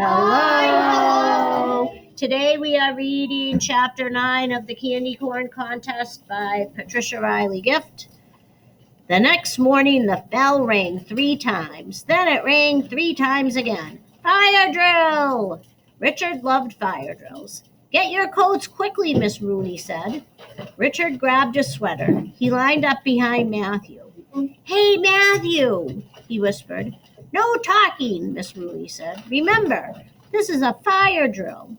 Hello. Today we are reading Chapter 9 of the Candy Corn Contest by Patricia Riley Gift. The next morning the bell rang 3 times. Then it rang 3 times again. Fire drill! Richard loved fire drills. Get your coats quickly, Miss Rooney said. Richard grabbed his sweater. He lined up behind Matthew. Hey, Matthew, he whispered. No talking, Miss Rooney said. Remember, this is a fire drill.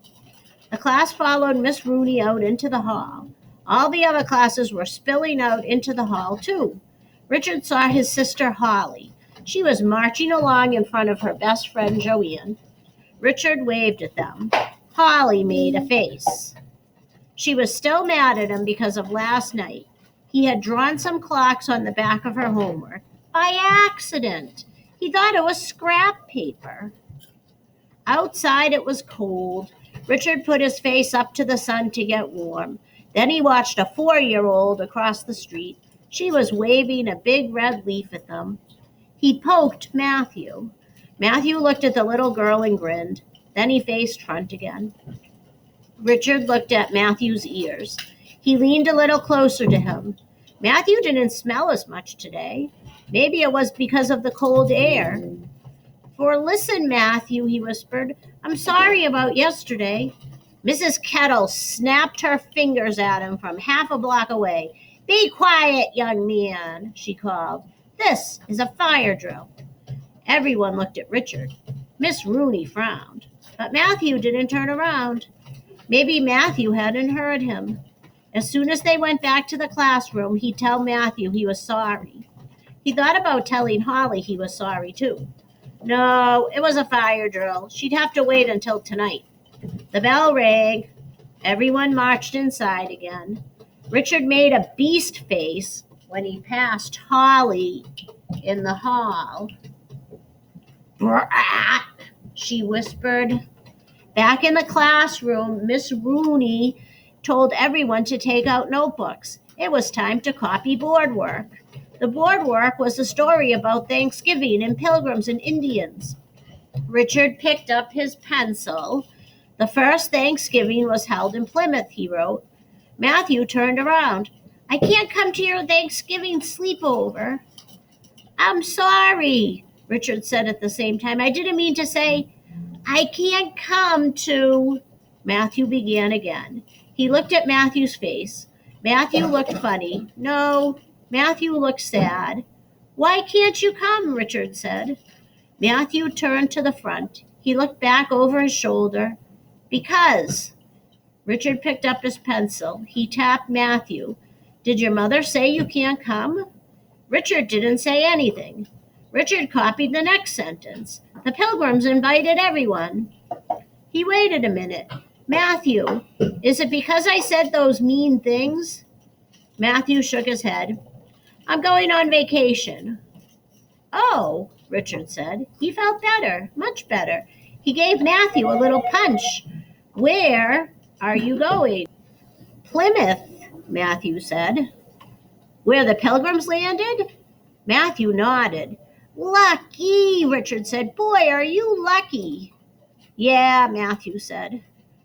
The class followed Miss Rooney out into the hall. All the other classes were spilling out into the hall, too. Richard saw his sister Holly. She was marching along in front of her best friend Joanne. Richard waved at them. Holly made a face. She was still mad at him because of last night. He had drawn some clocks on the back of her homework by accident. He thought it was scrap paper. Outside it was cold. Richard put his face up to the sun to get warm. Then he watched a 4-year-old across the street. She was waving a big red leaf at them. He poked Matthew. Matthew looked at the little girl and grinned. Then he faced front again. Richard looked at Matthew's ears. He leaned a little closer to him. Matthew didn't smell as much today. Maybe it was because of the cold air. For listen, Matthew, he whispered. I'm sorry about yesterday. Mrs. Kettle snapped her fingers at him from half a block away. Be quiet, young man, she called. This is a fire drill. Everyone looked at Richard. Miss Rooney frowned, but Matthew didn't turn around. Maybe Matthew hadn't heard him. As soon as they went back to the classroom, he'd tell Matthew he was sorry. He thought about telling Holly he was sorry, too. No, it was a fire drill. She'd have to wait until tonight. The bell rang. Everyone marched inside again. Richard made a beast face when he passed Holly in the hall. Brat, she whispered. Back in the classroom, Miss Rooney told everyone to take out notebooks. It was time to copy board work. The board work was a story about Thanksgiving and pilgrims and Indians. Richard picked up his pencil. The first Thanksgiving was held in Plymouth, he wrote. Matthew turned around. I can't come to your Thanksgiving sleepover. I'm sorry, Richard said at the same time. I didn't mean to say, I can't come to... Matthew began again. He looked at Matthew's face. Matthew looked funny. No, Matthew looked sad. Why can't you come? Richard said. Matthew turned to the front. He looked back over his shoulder. Because. Richard picked up his pencil. He tapped Matthew. Did your mother say you can't come? Richard didn't say anything. Richard copied the next sentence. The pilgrims invited everyone. He waited a minute. Matthew, is it because I said those mean things? Matthew shook his head. I'm going on vacation. Oh, Richard said. He felt better, much better. He gave Matthew a little punch. Where are you going? Plymouth, Matthew said. Where the pilgrims landed? Matthew nodded. Lucky, Richard said. Boy, are you lucky. Yeah, Matthew said.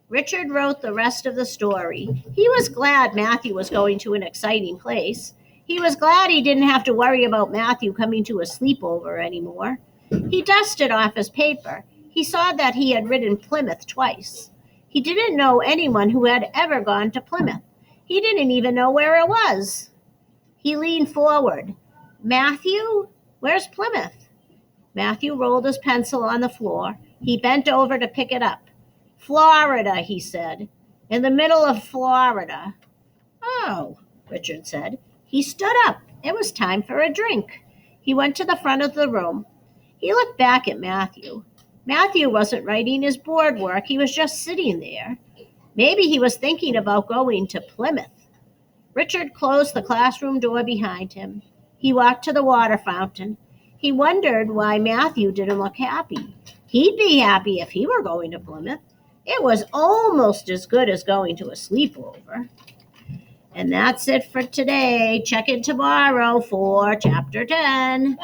Richard wrote the rest of the story. He was glad Matthew was going to an exciting place. He was glad he didn't have to worry about Matthew coming to a sleepover anymore. He dusted off his paper. He saw that he had written Plymouth twice. He didn't know anyone who had ever gone to Plymouth. He didn't even know where it was. He leaned forward. Matthew, where's Plymouth? Matthew rolled his pencil on the floor. He bent over to pick it up. Florida, he said. In the middle of Florida. Oh, Richard said. He stood up. It was time for a drink. He went to the front of the room. He looked back at Matthew. Matthew wasn't writing his board work. He was just sitting there. Maybe he was thinking about going to Plymouth. Richard closed the classroom door behind him. He walked to the water fountain. He wondered why Matthew didn't look happy. He'd be happy if he were going to Plymouth. It was almost as good as going to a sleepover. And that's it for today. Check in tomorrow for Chapter 10. Bye.